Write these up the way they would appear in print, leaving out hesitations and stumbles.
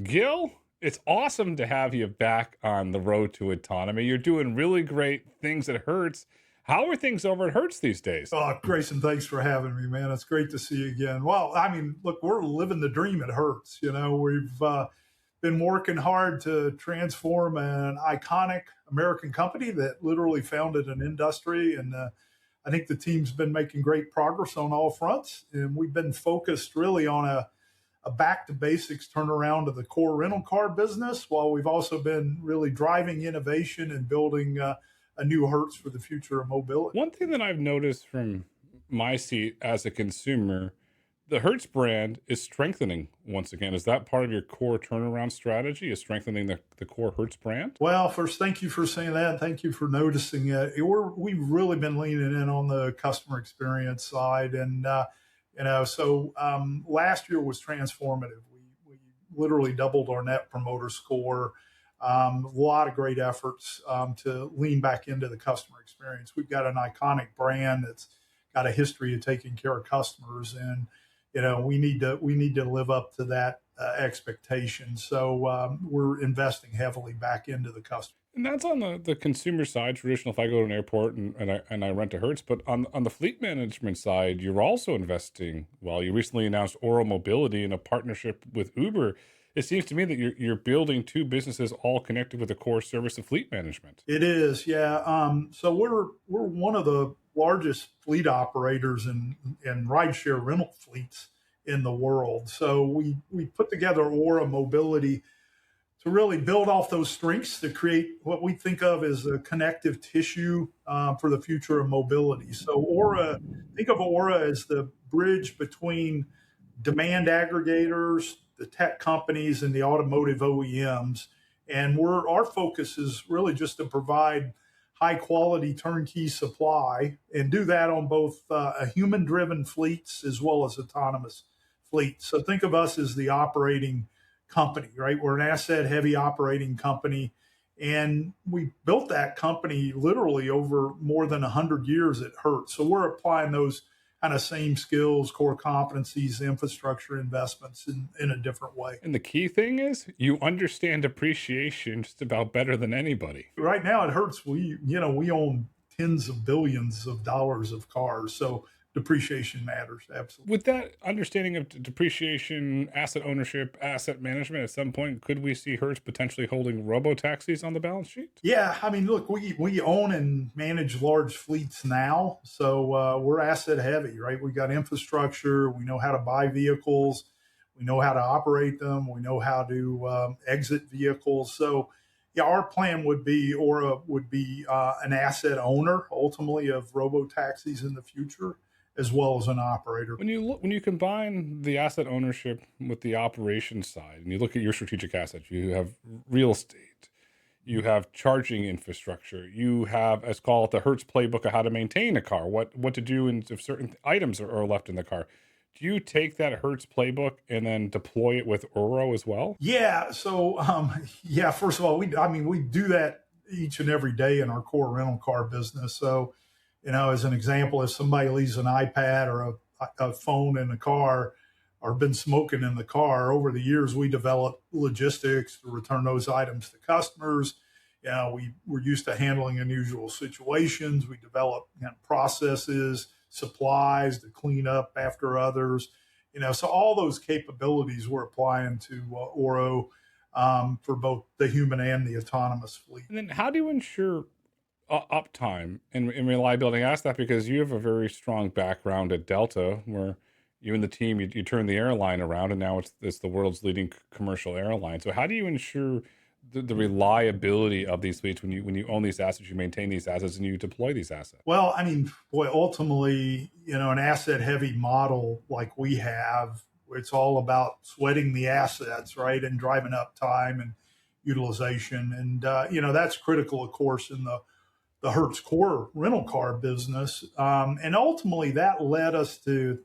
Gil, it's awesome to have you back on the road to autonomy. You're doing really great things at Hertz. How are things over at Hertz these days? Grayson, thanks for having me, man. It's great to see you again. Well, I mean, look, we're living the dream at Hertz. We've been working hard to transform an iconic American company that literally founded an industry. And I think the team's been making great progress on all fronts. And we've been focused really on a back to basics turnaround of the core rental car business, while we've also been really driving innovation and building a new Hertz for the future of mobility. One thing that I've noticed from my seat as a consumer, the Hertz brand is strengthening once again. Is that part of your core turnaround strategy, is strengthening the core Hertz brand? Well, first, thank you for saying that. Thank you for noticing it. We've really been leaning in on the customer experience side. And, last year was transformative. We literally doubled our net promoter score. A lot of great efforts to lean back into the customer experience. We've got an iconic brand that's got a history of taking care of customers, and we need to live up to that expectation. So we're investing heavily back into the customer. And that's on the consumer side, traditional. If I go to an airport and I rent a Hertz, but on the fleet management side, you're also investing. Well, you recently announced Oro Mobility in a partnership with Uber. It seems to me that you're building two businesses all connected with a core service of fleet management. It is, yeah. So we're one of the largest fleet operators in rideshare rental fleets in the world. So we put together Oro Mobility to really build off those strengths to create what we think of as a connective tissue for the future of mobility. So think of Aura as the bridge between demand aggregators, the tech companies, and the automotive OEMs. And our focus is really just to provide high quality turnkey supply and do that on both a human driven fleets as well as autonomous fleets. So think of us as the operating company, right? We're an asset heavy operating company. And we built that company literally over more than 100 years at Hertz. So we're applying those kind of same skills, core competencies, infrastructure investments in a different way. And the key thing is you understand depreciation just about better than anybody. Right now at Hertz, we own tens of billions of dollars of cars. So depreciation matters. Absolutely. With that understanding of depreciation, asset ownership, asset management, at some point, could we see Hertz potentially holding robotaxis on the balance sheet? Yeah, I mean, look, we own and manage large fleets now, so we're asset heavy, right? We got infrastructure, we know how to buy vehicles, we know how to operate them, we know how to exit vehicles. So, yeah, our plan would be, or would be, an asset owner ultimately of robotaxis in the future, as well as an operator. When you combine the asset ownership with the operations side, and you look at your strategic assets, you have real estate, you have charging infrastructure, you have, let's call it the Hertz playbook of how to maintain a car, what to do if certain items are left in the car. Do you take that Hertz playbook and then deploy it with Oro as well? Yeah. So, yeah. First of all, we do that each and every day in our core rental car business. So, as an example, if somebody leaves an iPad or a phone in the car, or been smoking in the car, over the years we developed logistics to return those items to customers. We're used to handling unusual situations. We develop processes, supplies to clean up after others. So all those capabilities we're applying to Oro for both the human and the autonomous fleet. And then how do you ensure uptime and reliability? I ask that because you have a very strong background at Delta, where you and the team you turned the airline around, and now it's the world's leading commercial airline. So how do you ensure the reliability of these fleets when you own these assets, you maintain these assets, and you deploy these assets? Well, I mean, boy, ultimately, an asset heavy model like we have, it's all about sweating the assets, right, and driving up time and utilization, and that's critical, of course, in the Hertz core rental car business. And ultimately, that led us to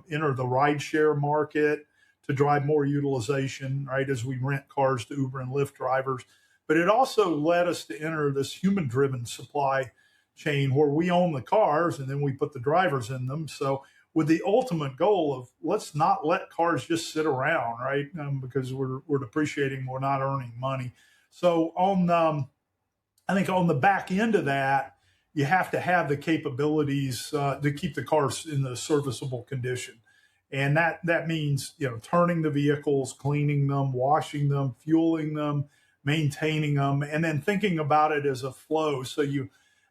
enter the rideshare market to drive more utilization, right, as we rent cars to Uber and Lyft drivers. But it also led us to enter this human driven supply chain where we own the cars and then we put the drivers in them. So with the ultimate goal of let's not let cars just sit around, right? Because we're depreciating, we're not earning money. So I think on the back end of that, you have to have the capabilities to keep the cars in the serviceable condition, and that means turning the vehicles, cleaning them, washing them, fueling them, maintaining them, and then thinking about it as a flow. So you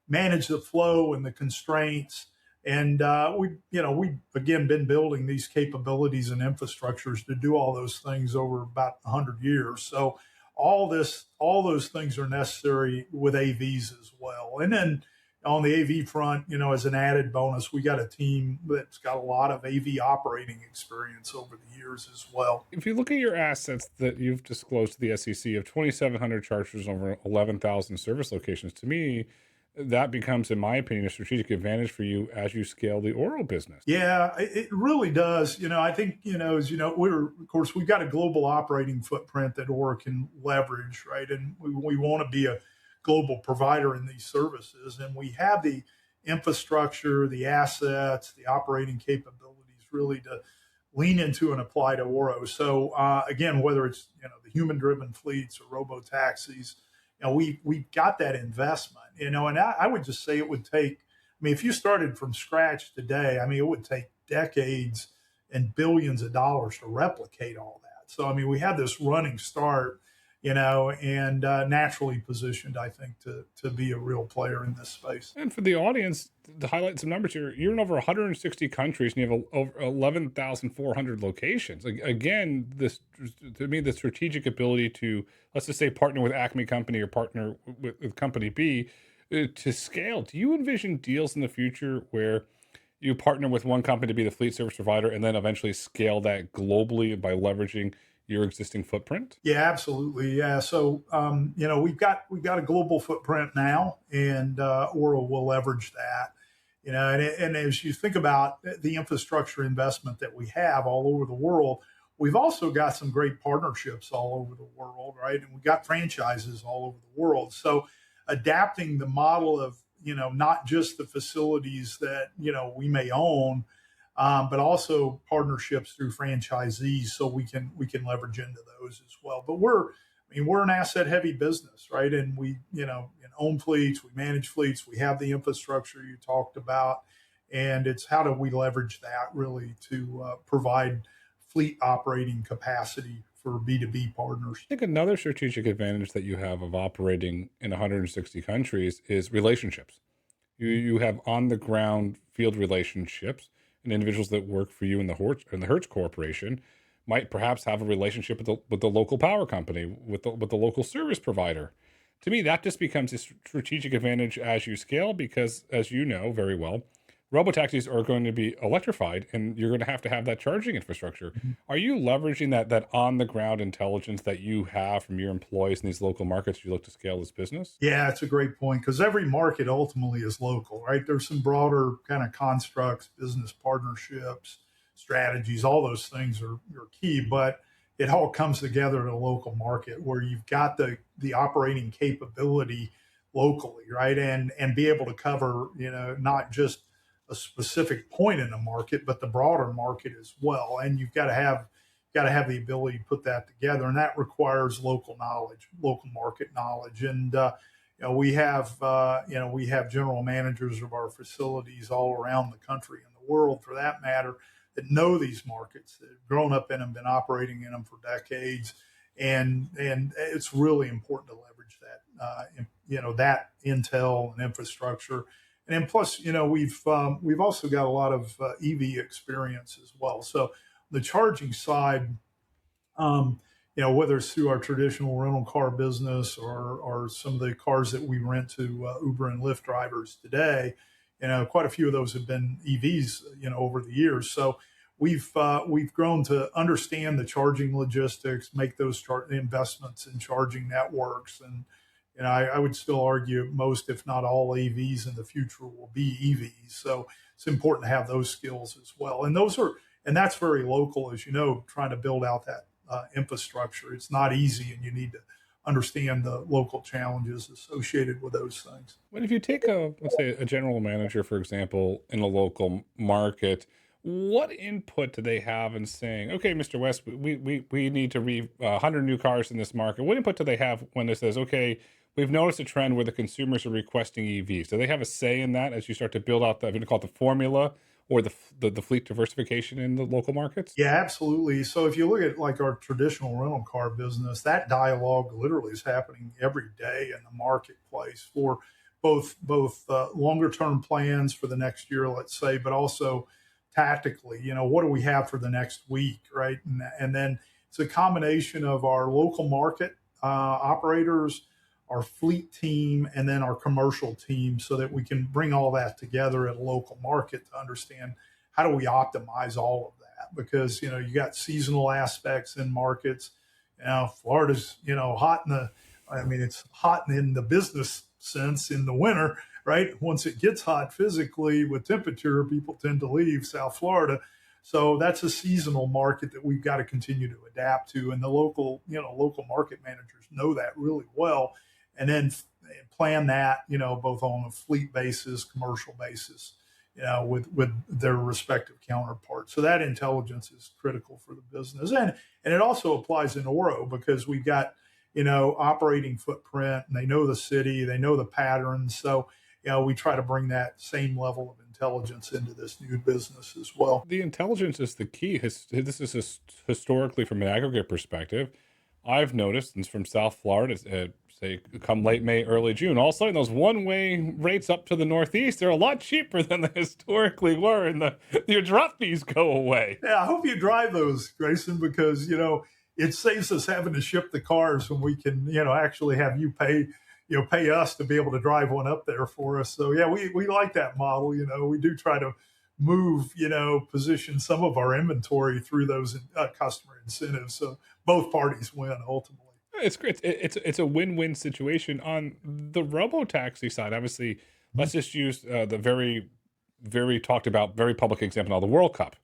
manage the flow and the constraints. And we've again been building these capabilities and infrastructures to do all those things over about 100 years. So all those things are necessary with AVs as well. And then on the AV front, as an added bonus, we got a team that's got a lot of AV operating experience over the years as well. If you look at your assets that you've disclosed to the SEC of 2,700 chargers over 11,000 service locations, to me, that becomes, in my opinion, a strategic advantage for you as you scale the Oro business. Yeah, it really does. I think, as of course, we've got a global operating footprint that Oro can leverage, right? And we want to be a global provider in these services. And we have the infrastructure, the assets, the operating capabilities really to lean into and apply to Oro. So again, whether it's, the human driven fleets or robo taxis, we've got that investment, and I would just say it would take, if you started from scratch today, it would take decades and billions of dollars to replicate all that. So, we have this running start, and naturally positioned, I think, to be a real player in this space. And for the audience, to highlight some numbers here, you're in over 160 countries and you have over 11,400 locations. Again, this, to me, the strategic ability to, let's just say, partner with Acme Company or partner with Company B to scale. Do you envision deals in the future where you partner with one company to be the fleet service provider and then eventually scale that globally by leveraging your existing footprint? Yeah, absolutely. Yeah. So, we've got a global footprint now, and Oro will leverage that. And as you think about the infrastructure investment that we have all over the world, we've also got some great partnerships all over the world, right? And we've got franchises all over the world. So, adapting the model of not just the facilities that we may own, but also partnerships through franchisees, so we can leverage into those as well. But we're an asset heavy business, right? And we own fleets, we manage fleets, we have the infrastructure you talked about, and it's how do we leverage that really to provide fleet operating capacity for B2B partners. I think another strategic advantage that you have of operating in 160 countries is relationships. You have on the ground field relationships, and individuals that work for you in the Hertz Corporation might perhaps have a relationship with the local power company, with the local service provider. To me, that just becomes a strategic advantage as you scale, because, as you know very well, robotaxis are going to be electrified, and you're going to have that charging infrastructure. Mhm. Are you leveraging that on the ground intelligence that you have from your employees in these local markets as you look to scale this business? Yeah, it's a great point, because every market ultimately is local, right? There's some broader kind of constructs, business partnerships, strategies, all those things are key, but it all comes together in a local market where you've got the operating capability locally, right? And be able to cover, not just a specific point in the market, but the broader market as well. And you've got to have the ability to put that together, and that requires local knowledge, local market knowledge. And we have general managers of our facilities all around the country and the world, for that matter, that know these markets, that have grown up in them, been operating in them for decades, and it's really important to leverage that that intel and infrastructure. And then plus, we've also got a lot of EV experience as well. So the charging side, whether it's through our traditional rental car business or some of the cars that we rent to Uber and Lyft drivers today, quite a few of those have been EVs, over the years. So we've grown to understand the charging logistics, make those investments in charging networks, and I would still argue most, if not all, AVs in the future will be EVs. So it's important to have those skills as well. And that's very local, as you know, trying to build out that infrastructure. It's not easy, and you need to understand the local challenges associated with those things. But if you take let's say, a general manager, for example, in a local market, What input do they have in saying, okay, Mr. West, we need to 100 new cars in this market? What input do they have when it says, okay, we've noticed a trend where the consumers are requesting EVs? Do they have a say in that as you start to build out the, I'm going to call it the formula or the fleet diversification in the local markets? Yeah, absolutely. So if you look at like our traditional rental car business, that dialogue literally is happening every day in the marketplace for both longer term plans for the next year, let's say, but also tactically. What do we have for the next week, right? And then it's a combination of our local market operators, our fleet team, and then our commercial team, so that we can bring all that together at a local market to understand how do we optimize all of that. Because you got seasonal aspects in markets. Florida's hot in the, I mean, it's hot in the business sense in the winter, right? Once it gets hot physically with temperature, people tend to leave South Florida. So that's a seasonal market that we've got to continue to adapt to, and the local market managers know that really well, and then plan that, both on a fleet basis, commercial basis, with their respective counterparts. So that intelligence is critical for the business, and it also applies in Oro because we've got operating footprint, and they know the city, they know the patterns. So we try to bring that same level of intelligence into this new business as well. The intelligence is the key. This is historically from an aggregate perspective. I've noticed, and from South Florida, say come late May, early June, all of a sudden those one-way rates up to the Northeast, they're a lot cheaper than they historically were, and your drop fees go away. Yeah, I hope you drive those, Grayson, because it saves us having to ship the cars when we can actually have you pay us to be able to drive one up there for us. So yeah, we like that model. We do try to move, position some of our inventory through those customer incentives, so both parties win ultimately. It's great. It's a win-win situation on the Robotaxi side. Obviously, let's just use the very, very talked about, very public example now, the World Cup.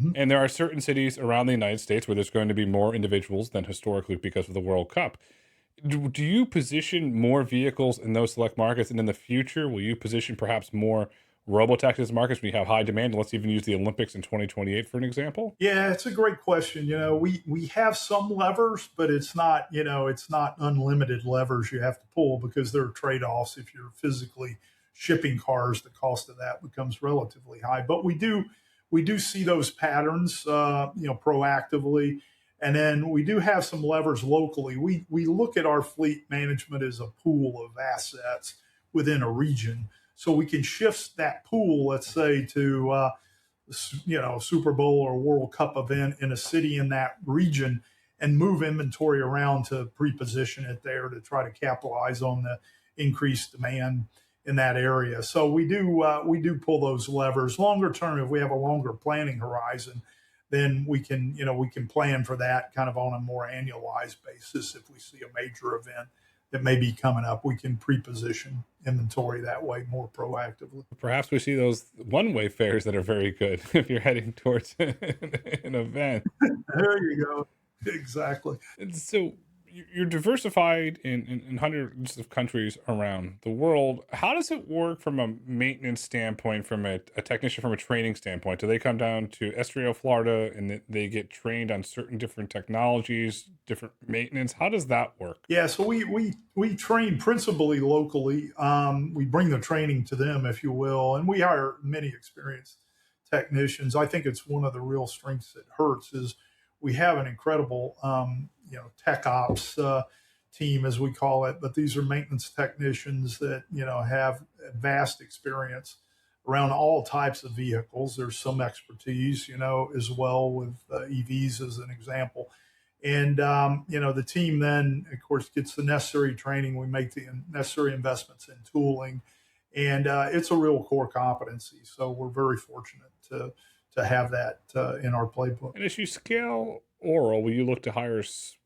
Mhm. And there are certain cities around the United States where there's going to be more individuals than historically because of the World Cup. Do you position more vehicles in those select markets? And in the future, will you position perhaps more Robotaxis markets when you have high demand? Let's even use the Olympics in 2028 for an example. Yeah, it's a great question. We have some levers, but it's not unlimited levers you have to pull, because there are trade-offs. If you're physically shipping cars, the cost of that becomes relatively high. But we do see those patterns, proactively, and then we do have some levers locally. We look at our fleet management as a pool of assets within a region, so we can shift that pool, let's say, to Super Bowl or World Cup event in a city in that region, and move inventory around to pre-position it there to try to capitalize on the increased demand in that area. So we do pull those levers. Longer term, if we have a longer planning horizon, then we can plan for that kind of on a more annualized basis. If we see a major event that may be coming up, we can pre-position inventory that way more proactively. Perhaps we see those one-way fares that are very good if you're heading towards an event. There you go. Exactly. And so you're diversified in hundreds of countries around the world. How does it work from a maintenance standpoint, from a technician, from a training standpoint? Do they come down to Estero, Florida, and they get trained on certain different technologies, different maintenance? How does that work? Yeah, so we train principally locally. We bring the training to them, if you will, and we hire many experienced technicians. I think it's one of the real strengths at Hertz is we have an incredible tech ops team, as we call it. But these are maintenance technicians that have vast experience around all types of vehicles. There's some expertise, as well with EVs as an example. And the team then, of course, gets the necessary training. We make the necessary investments in tooling, and it's a real core competency. So we're very fortunate to have that in our playbook. And as you scale Oro, will you look to hire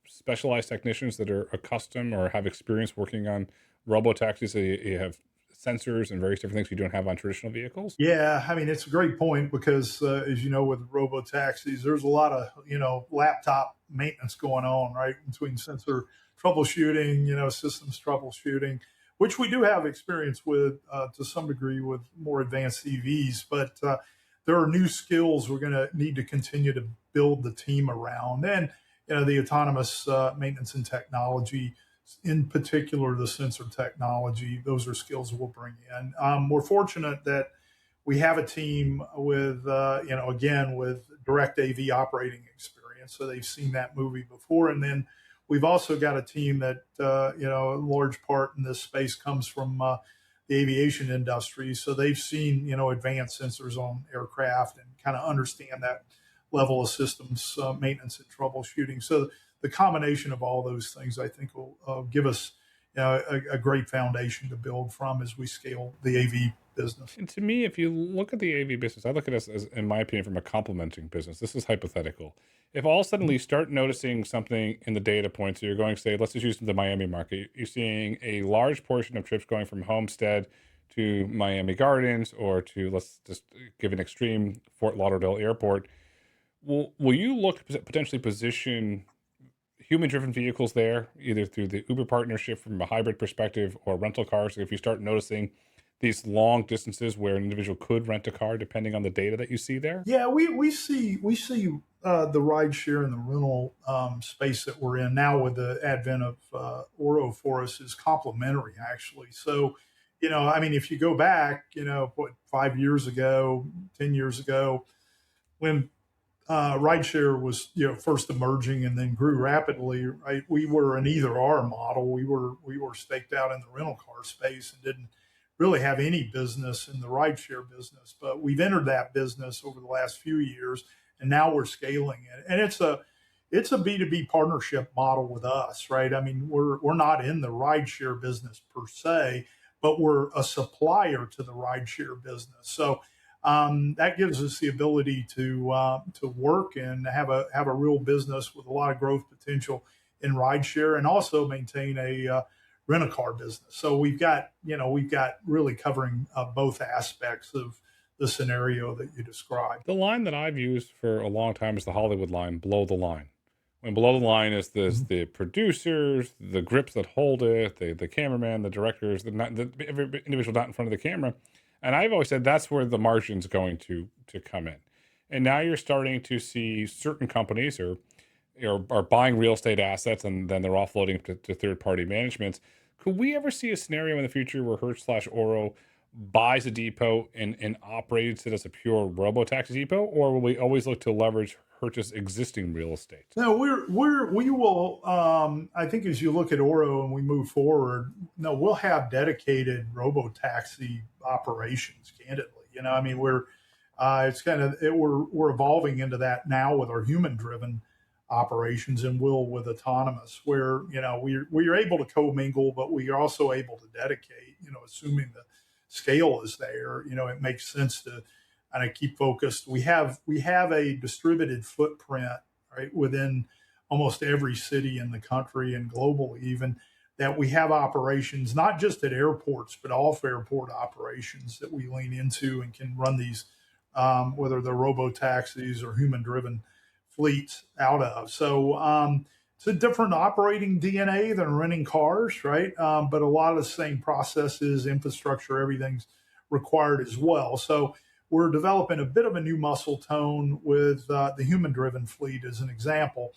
specialized technicians that are accustomed or have experience working on robotaxis? So you have sensors and various different things you don't have on traditional vehicles? Yeah, I mean, it's a great point because, as you know, with robo taxis, there's a lot of, laptop maintenance going on, right? Between sensor troubleshooting, systems troubleshooting, which we do have experience with to some degree with more advanced EVs. But there are new skills we're going to need to continue to build the team around. And, the autonomous maintenance and technology, in particular, the sensor technology, those are skills we'll bring in. We're fortunate that we have a team with, again, with direct AV operating experience. So they've seen that movie before. And then we've also got a team that, a large part in this space comes from the aviation industry. So they've seen, advanced sensors on aircraft and kind of understand that level of systems maintenance and troubleshooting. So the combination of all those things, I think, will give us a great foundation to build from as we scale the AV business. And to me, if you look at the AV business, I look at this as, in my opinion, from a complementing business. This is hypothetical. If all of a sudden you start noticing something in the data points, so you're going, say, let's just use the Miami market. You're seeing a large portion of trips going from Homestead to Miami Gardens, or to, let's just give an extreme, Fort Lauderdale Airport. Will you look to potentially position human-driven vehicles there, either through the Uber partnership from a hybrid perspective, or rental cars? If you start noticing these long distances where an individual could rent a car, depending on the data that you see there? Yeah, we see the rideshare and the rental space that we're in now with the advent of Oro for us is complementary, actually. So, if you go back, 5 years ago, 10 years ago, when rideshare was first emerging and then grew rapidly, right? We were an either or model. We were staked out in the rental car space and didn't really have any business in the rideshare business. But we've entered that business over the last few years, and now we're scaling it. And it's a B2B partnership model with us, right? I mean, we're not in the rideshare business per se, but we're a supplier to the rideshare business. So that gives us the ability to work and have a real business with a lot of growth potential in rideshare, and also maintain a rent a car business. So we've got really covering both aspects of the scenario that you described. The line that I've used for a long time is the Hollywood line, below the line. When below the line is the producers, the grips that hold it, the cameraman, the directors, every individual not in front of the camera. And I've always said that's where the margin's going to come in. And now you're starting to see certain companies are buying real estate assets, and then they're offloading to third-party managements. Could we ever see a scenario in the future where Hertz/Oro buys a depot and operates it as a pure Robotaxi depot, or will we always look to leverage Hertz's existing real estate? No, we will. I think as you look at Oro and we move forward, no, we'll have dedicated Robotaxi operations. Candidly, we're we're evolving into that now with our human-driven operations, and will with autonomous, where we are able to commingle, but we are also able to dedicate. Assuming the scale is there, it makes sense to and I keep focused. We have a distributed footprint, right, within almost every city in the country and globally even, that we have operations not just at airports but off airport operations that we lean into and can run these, whether they're robo taxis or human driven fleets out of. So it's a different operating DNA than renting cars, right? But a lot of the same processes, infrastructure, everything's required as well. So we're developing a bit of a new muscle tone with the human-driven fleet as an example,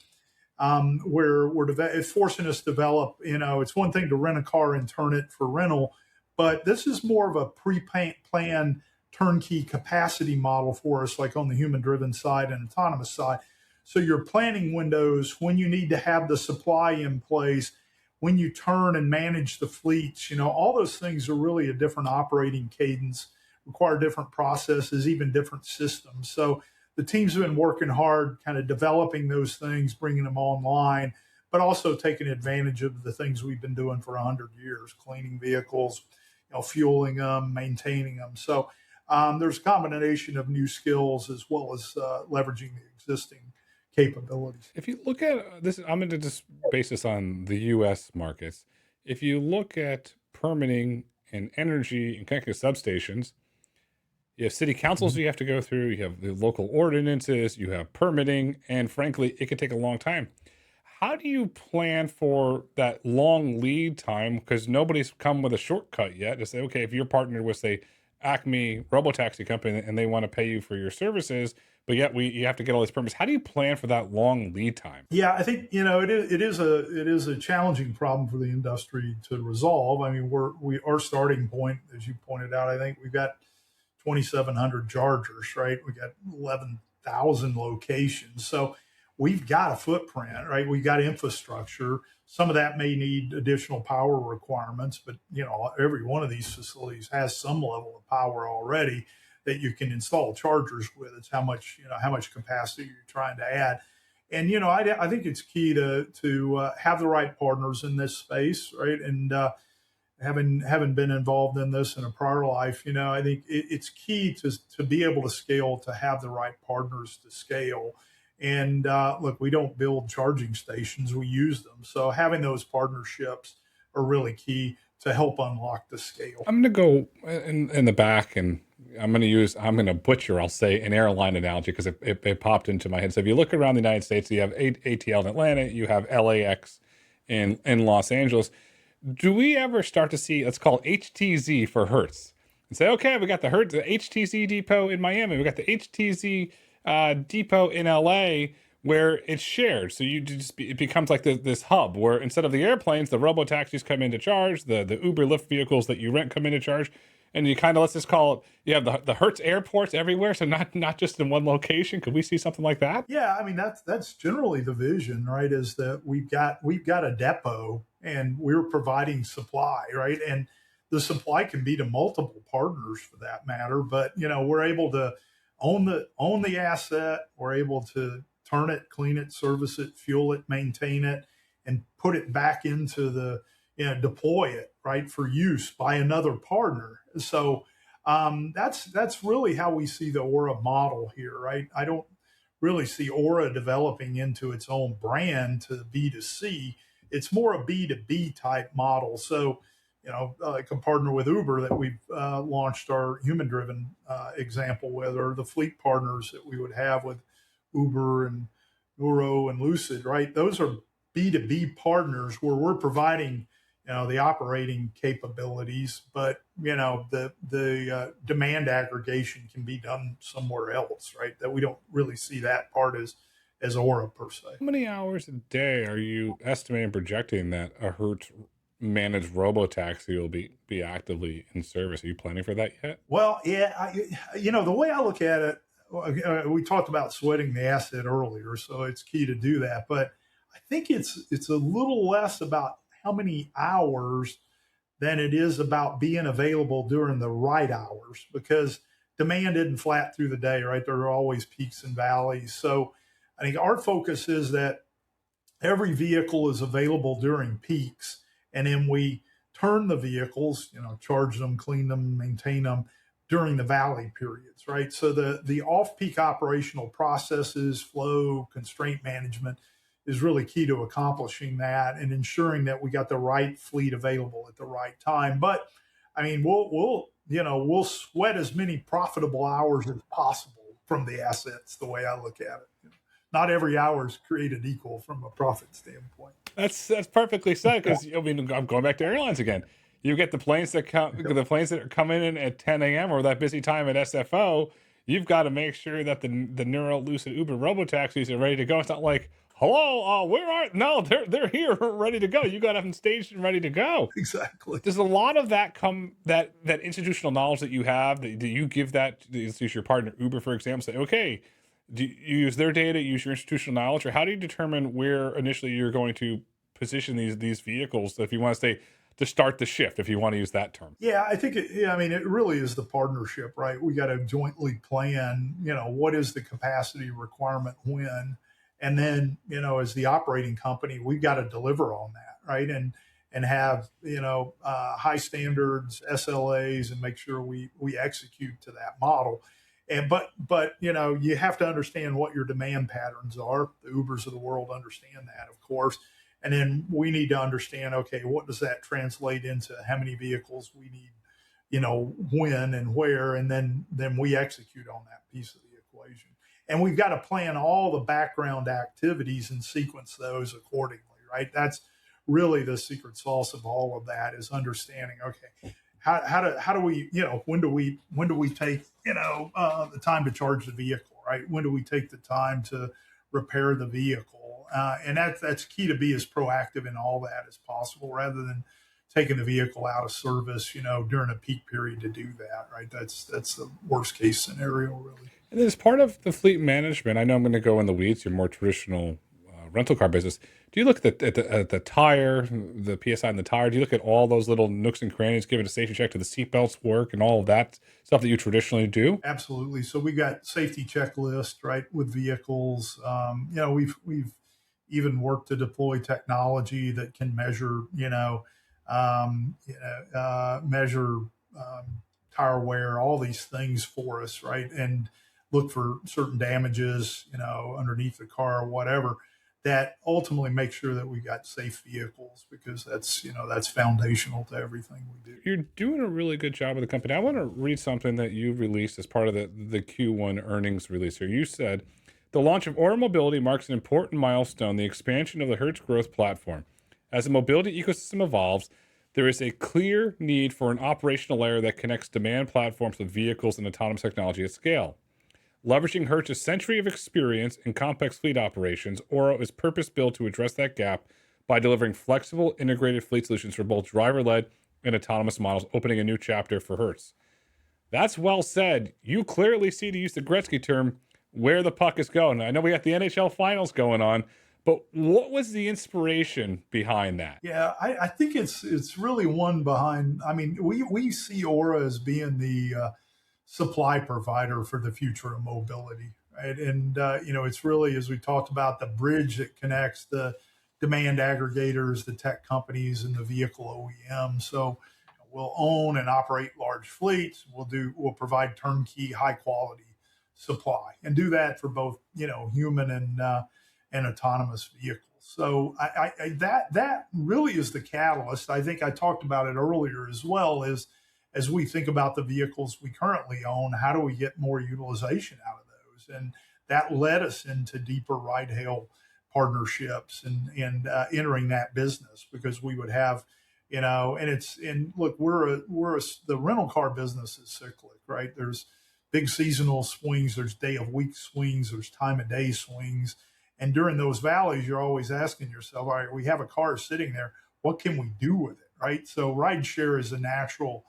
where it's forcing us to develop. It's one thing to rent a car and turn it for rental, but this is more of a pre-planned turnkey capacity model for us, like on the human-driven side and autonomous side. So your planning windows, when you need to have the supply in place, when you turn and manage the fleets, all those things are really a different operating cadence, require different processes, even different systems. So the teams have been working hard, kind of developing those things, bringing them online, but also taking advantage of the things we've been doing for 100 years, cleaning vehicles, fueling them, maintaining them. So there's a combination of new skills as well as leveraging the existing capabilities. If you look at this, I'm going to just base this on the U.S. markets. If you look at permitting and energy and connected substations, you have city councils you have to go through, you have the local ordinances, you have permitting, and frankly, it could take a long time. How do you plan for that long lead time? Because nobody's come with a shortcut yet to say, okay, if you're partnered with, say, Acme Robotaxi company and they want to pay you for your services, but yet you have to get all these permits. How do you plan for that long lead time? Yeah, I think it is a challenging problem for the industry to resolve. I mean, our starting point, as you pointed out. I think we've got 2,700 chargers, right? We got 11,000 locations, so we've got a footprint, right? We got infrastructure. Some of that may need additional power requirements, but every one of these facilities has some level of power already that you can install chargers with. It's how much capacity you're trying to add. And I think it's key to have the right partners in this space, right? And having been involved in this in a prior life, I think it's key to be able to scale, to have the right partners to scale. And look, we don't build charging stations; we use them. So having those partnerships are really key to help unlock the scale. I'm going to go in the back and I'm going to butcher, I'll say, an airline analogy because it popped into my head. So if you look around the United States, you have ATL in Atlanta, you have LAX in Los Angeles. Do we ever start to see, let's call it HTZ for Hertz, and say, okay, we got the HTZ depot in Miami, we got the HTZ depot in LA, where it's shared. So it becomes like this hub where instead of the airplanes, the robo taxis come in to charge, the Uber Lyft vehicles that you rent come in to charge, and you kind of, let's just call it, you have the Hertz airports everywhere, so not just in one location. Could we see something like that? Yeah, I mean that's generally the vision, right? Is that we've got a depot and we're providing supply, right? And the supply can be to multiple partners for that matter, but we're able to own the asset. We're able to turn it, clean it, service it, fuel it, maintain it, and put it back into deploy it, right, for use by another partner. So that's really how we see the Oro model here, right? I don't really see Oro developing into its own brand to B2C. It's more a B2B type model. So, like a partner with Uber that we've launched our human driven example with, or the fleet partners that we would have with Uber and Nuro and Lucid, right? Those are B2B partners where we're providing the operating capabilities, but the demand aggregation can be done somewhere else, right? That we don't really see that part as Oro per se. How many hours a day are you estimating and projecting that a Hertz managed robotaxi will be actively in service? Are you planning for that yet? Well, yeah, the way I look at it, we talked about sweating the asset earlier, so it's key to do that. But I think it's a little less about how many hours than it is about being available during the right hours, because demand isn't flat through the day, right? There are always peaks and valleys. So I think our focus is that every vehicle is available during peaks, and then we turn the vehicles, charge them, clean them, maintain them during the valley periods, right? So the off-peak operational processes, flow, constraint management is really key to accomplishing that and ensuring that we got the right fleet available at the right time. But I mean, we'll sweat as many profitable hours as possible from the assets. The way I look at it, not every hour is created equal from a profit standpoint. That's perfectly said. Because I mean, I'm going back to airlines again. You get the planes that are coming in at 10 a.m. or that busy time at SFO. You've got to make sure that the Nuro, Lucid, Uber robotaxis are ready to go. It's not like, hello, where are? No, they're here, ready to go. You got to have them staged and ready to go. Exactly. Does a lot of that come that institutional knowledge that you have? Do you give that to your partner Uber, for example? Say, okay, do you use their data, use your institutional knowledge, or how do you determine where initially you're going to position these vehicles? If you want to say to start the shift, if you want to use that term. Yeah, I think it really is the partnership, right? We got to jointly plan, what is the capacity requirement when, and then, as the operating company, we've got to deliver on that, right? And have, high standards, SLAs, and make sure we execute to that model. And but you have to understand what your demand patterns are. The Ubers of the world understand that, of course. And then we need to understand, okay, what does that translate into? How many vehicles we need, when and where, and then we execute on that piece of the equation. And we've got to plan all the background activities and sequence those accordingly, right? That's really the secret sauce of all of that, is understanding, okay, how do we, when do we take, the time to charge the vehicle, right? When do we take the time to repair the vehicle? And that's key, to be as proactive in all that as possible, rather than taking the vehicle out of service, during a peak period to do that, right? That's the worst case scenario, really. And as part of the fleet management, I know I'm going to go in the weeds, your more traditional rental car business. Do you look at the tire, the PSI in the tire? Do you look at all those little nooks and crannies, give it a safety check, to the seatbelts work, and all of that stuff that you traditionally do? Absolutely. So we got safety checklist, right, with vehicles. We've even worked to deploy technology that can measure, measure tire wear, all these things for us, right, and look for certain damages, underneath the car or whatever. That ultimately makes sure that we got safe vehicles, because that's foundational to everything we do. You're doing a really good job with the company. I want to read something that you released as part of the Q1 earnings release here. You said, the launch of Oro Mobility marks an important milestone, the expansion of the Hertz growth platform. As the mobility ecosystem evolves, there is a clear need for an operational layer that connects demand platforms with vehicles and autonomous technology at scale. Leveraging Hertz's century of experience in complex fleet operations, Oro is purpose-built to address that gap by delivering flexible, integrated fleet solutions for both driver-led and autonomous models, opening a new chapter for Hertz. That's well said. You clearly see, to use the Gretzky term, where the puck is going. I know we got the NHL finals going on, but what was the inspiration behind that? Yeah, I think it's really one behind. I mean, we see Aura as being the supply provider for the future of mobility, right? And it's really, as we talked about, the bridge that connects the demand aggregators, the tech companies, and the vehicle OEMs. So we'll own and operate large fleets. We'll provide turnkey, high quality supply, and do that for both human and autonomous vehicles. So that really is the catalyst. I think I talked about it earlier as well, as we think about the vehicles we currently own, how do we get more utilization out of those? And that led us into deeper ride hail partnerships, and entering that business, because we would have, and look, the rental car business is cyclic, right? There's big seasonal swings, there's day of week swings, there's time of day swings. And during those valleys, you're always asking yourself, all right, we have a car sitting there, what can we do with it, right? So Rideshare is a natural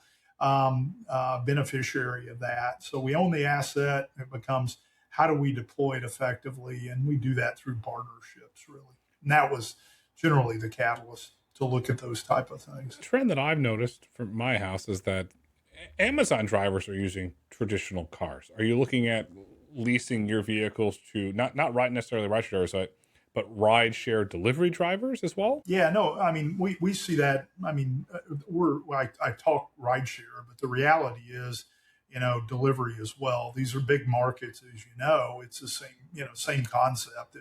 beneficiary of that. So we own the asset. It becomes, how do we deploy it effectively? And we do that through partnerships, really. And that was generally the catalyst to look at those type of things. The trend that I've noticed from my house is that Amazon drivers are using traditional cars. Are you looking at leasing your vehicles to not necessarily rideshare, but rideshare delivery drivers as well? Yeah, no, I mean, we see that. I mean, I talk rideshare, but the reality is, delivery as well. These are big markets, as you know. It's the same concept.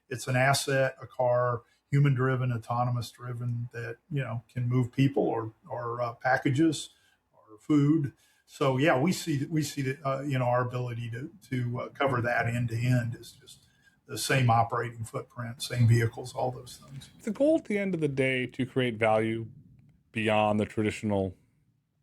It's an asset, a car, human driven, autonomous driven, that can move people or packages or food. So yeah, we see that our ability to cover that end to end is just the same operating footprint, same vehicles, all those things. It's the goal at the end of the day to create value beyond the traditional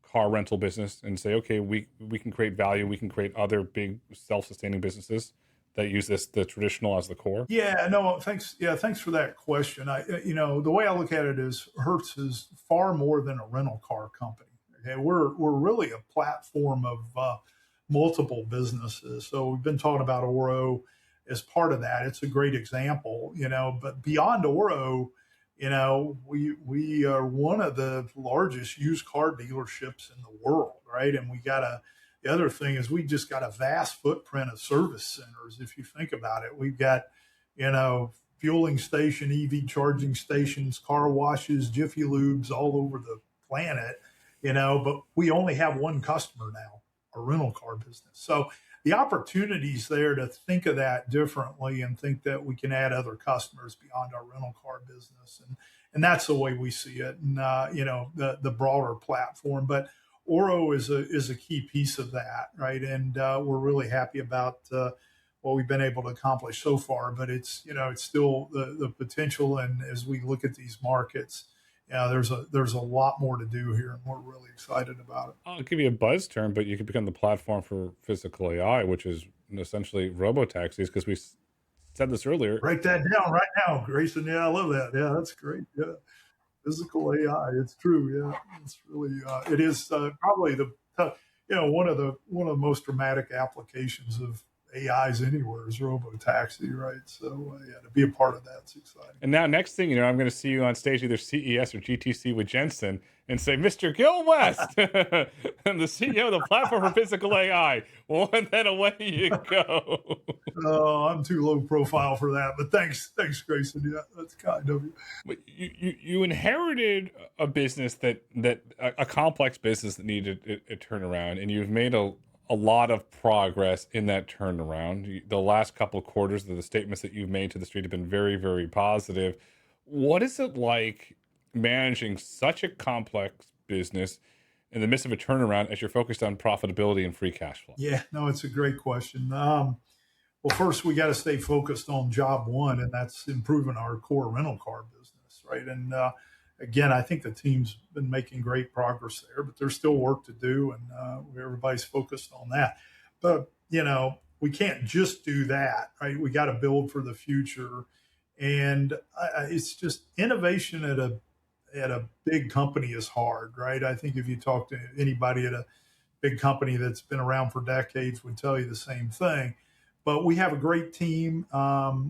car rental business, and say, okay, we can create value. We can create other big self-sustaining businesses that use the traditional as the core. Yeah, no, thanks. Yeah, thanks for that question. The way I look at it is, Hertz is far more than a rental car company. Okay, we're really a platform of multiple businesses. So we've been talking about Oro as part of that. It's a great example, but beyond Oro, we are one of the largest used car dealerships in the world, right? And the other thing is, we just got a vast footprint of service centers. If you think about it, we've got, fueling station, EV charging stations, car washes, Jiffy Lubes all over the planet, but we only have one customer now, a rental car business. So the opportunities there to think of that differently, and think that we can add other customers beyond our rental car business. And that's the way we see it. And, the broader platform, but Oro is a key piece of that. Right. And, we're really happy about, what we've been able to accomplish so far, but it's still the potential. And as we look at these markets, yeah, there's a lot more to do here, and we're really excited about it. I'll give you a buzz term, but you could become the platform for physical AI, which is essentially robotaxis, because said this earlier. Write that down right now, Grayson. Yeah, I love that. Yeah, that's great. Yeah, physical AI. It's true. Yeah, it's really it is probably one of the most dramatic applications of AIs anywhere is robotaxi, right? So yeah, to be a part of that's exciting. And now, next thing you know, I'm going to see you on stage, either CES or GTC with Jensen, and say, Mr. Gil West, I'm the CEO of the platform for physical AI. Well, and then away you go. Oh, I'm too low profile for that, but thanks, Grayson. Yeah, that's kind of you. But you inherited a business that a complex business that needed a turnaround, and you've made a lot of progress in that turnaround. The last couple of quarters, the statements that you've made to the street have been very, very positive. What is it like managing such a complex business in the midst of a turnaround as you're focused on profitability and free cash flow? Yeah, no, it's a great question. Well, first we got to stay focused on job one, and that's improving our core rental car business, right? And again, I think the team's been making great progress there, but there's still work to do, and everybody's focused on that. But we can't just do that, right? We got to build for the future, and it's just innovation at a big company is hard, right? I think if you talk to anybody at a big company that's been around for decades would tell you the same thing. But we have a great team.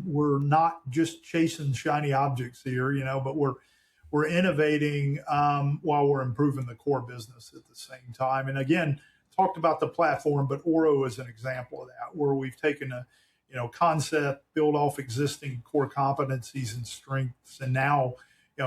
We're not just chasing shiny objects here, but we're innovating while we're improving the core business at the same time. And again, talked about the platform, but Oro is an example of that, where we've taken a concept, build off existing core competencies and strengths, and now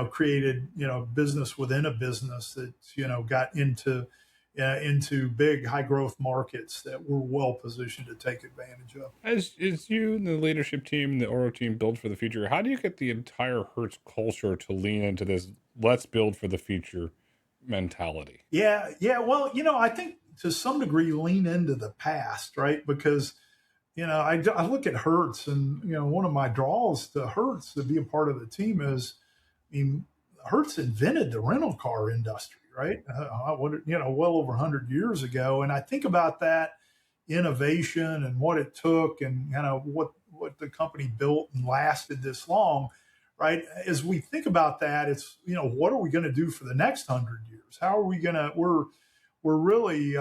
created business within a business that's got into big high growth markets that we're well positioned to take advantage of. As you and the leadership team, the Oro team, build for the future, how do you get the entire Hertz culture to lean into this let's build for the future mentality? Yeah. Well, I think to some degree lean into the past, right? Because I look at Hertz, and one of my draws to Hertz to be a part of the team is, I mean, Hertz invented the rental car industry, right? Well over 100 years ago. And I think about that innovation and what it took, and what the company built and lasted this long, right? As we think about that, it's what are we going to do for the next 100 years? How are we going to? We're really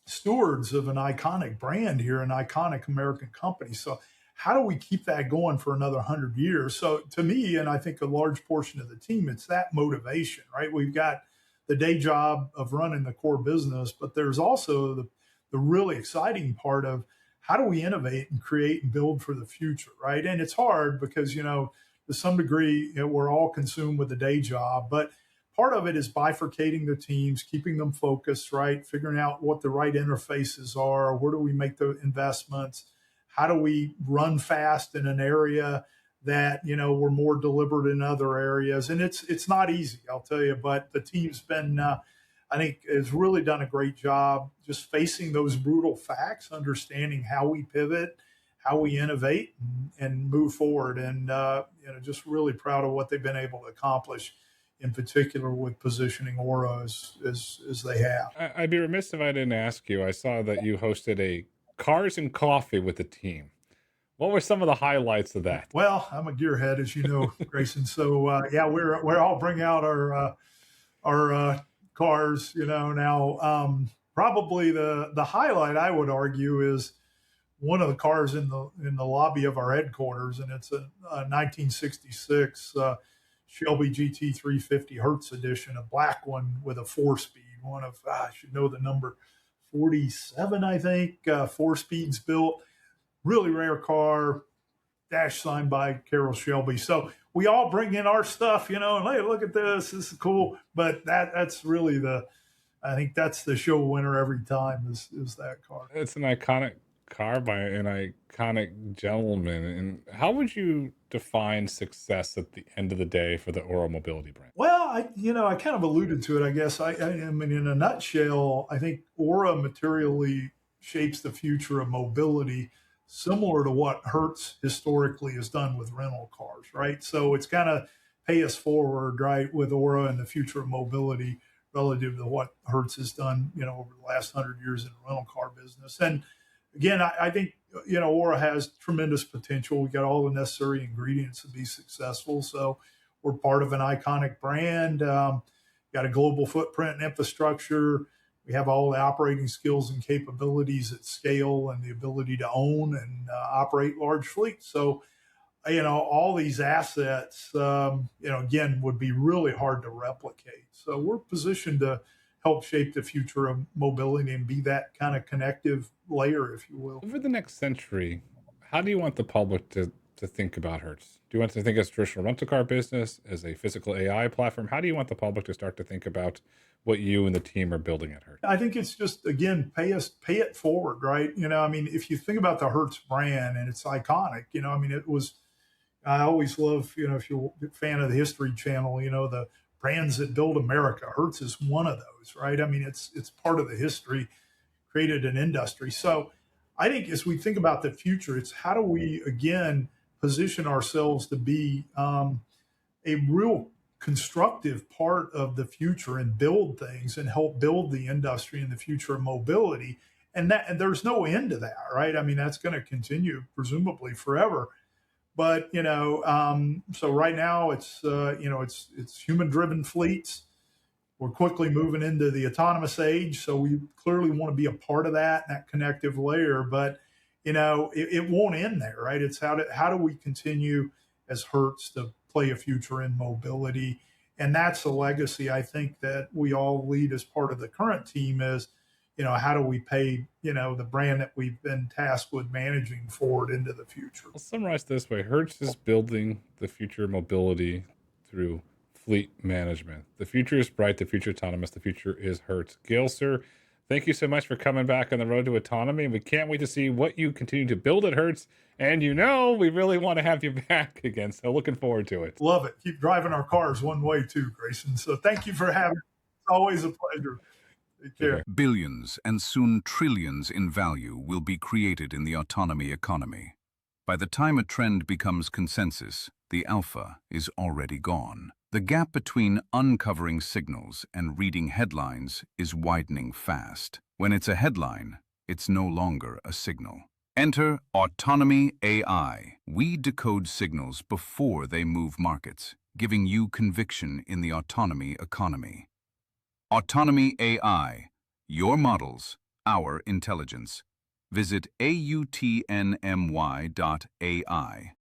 stewards of an iconic brand here, an iconic American company. So how do we keep that going for another 100 years? So to me, and I think a large portion of the team, it's that motivation, right? We've got the day job of running the core business, but there's also the really exciting part of how do we innovate and create and build for the future, right? And it's hard because, to some degree, we're all consumed with the day job, but part of it is bifurcating the teams, keeping them focused, right? Figuring out what the right interfaces are, where do we make the investments, how do we run fast in an area that we're more deliberate in other areas, and it's not easy, I'll tell you. But the team's been, I think, has really done a great job just facing those brutal facts, understanding how we pivot, how we innovate, and move forward. And just really proud of what they've been able to accomplish, in particular with positioning Oro as they have. I'd be remiss if I didn't ask you. I saw that you hosted a Cars and Coffee with the team. What were some of the highlights of that? Well, I'm a gearhead, as you know, Grayson. So yeah, we're all bring out our cars. Now probably the highlight, I would argue, is one of the cars in the lobby of our headquarters, and it's a 1966 Shelby GT 350 Hertz edition, a black one with a 4-speed. One of I should know the number, 47, I think. 4 speeds built. Really rare car, dash signed by Carroll Shelby. So we all bring in our stuff, and hey, look at this. This is cool. But that's really I think that's the show winner every time is that car. It's an iconic car by an iconic gentleman. And how would you define success at the end of the day for the Oro Mobility brand? Well, I kind of alluded to it, I guess. I mean, in a nutshell, I think Oro materially shapes the future of mobility, similar to what Hertz historically has done with rental cars, right? So it's kind of pay us forward, right, with Oro and the future of mobility relative to what Hertz has done, over the last 100 years in the rental car business. And again, I think, Oro has tremendous potential. We got all the necessary ingredients to be successful. So we're part of an iconic brand, got a global footprint and infrastructure. We have all the operating skills and capabilities at scale and the ability to own and operate large fleets. So, all these assets, again, would be really hard to replicate. So we're positioned to help shape the future of mobility and be that kind of connective layer, if you will. Over the next century, how do you want the public to think about Hertz? Do you want to think as a traditional rental car business, as a physical AI platform? How do you want the public to start to think about what you and the team are building at Hertz? I think it's just, again, pay it forward, right? If you think about the Hertz brand and it's iconic, it was, I always love, if you're a fan of the History Channel, the brands that build America. Hertz is one of those, right? It's part of the history, created an industry. So I think as we think about the future, it's how do we, again, position ourselves to be a real constructive part of the future and build things and help build the industry in the future of mobility. And there's no end to that, right? That's going to continue presumably forever. But so right now it's it's human-driven fleets. We're quickly moving into the autonomous age, so we clearly want to be a part of that connective layer. But it won't end there, right? It's how do we continue as Hertz to play a future in mobility, and that's a legacy I think that we all lead as part of the current team is. How do we pay, the brand that we've been tasked with managing forward into the future? I'll summarize this way. Hertz is building the future of mobility through fleet management. The future is bright. The future is autonomous. The future is Hertz. Gil, sir, thank you so much for coming back on the road to autonomy. We can't wait to see what you continue to build at Hertz. And we really want to have you back again. So looking forward to it. Love it. Keep driving our cars one way too, Grayson. So thank you for having me. It's always a pleasure. Take care. Billions and soon trillions in value will be created in the autonomy economy. By the time a trend becomes consensus, the alpha is already gone. The gap between uncovering signals and reading headlines is widening fast. When it's a headline, it's no longer a signal. Enter Autonomy AI. We decode signals before they move markets, giving you conviction in the autonomy economy. Autonomy AI. Your models, our intelligence. Visit AUTNMY.ai.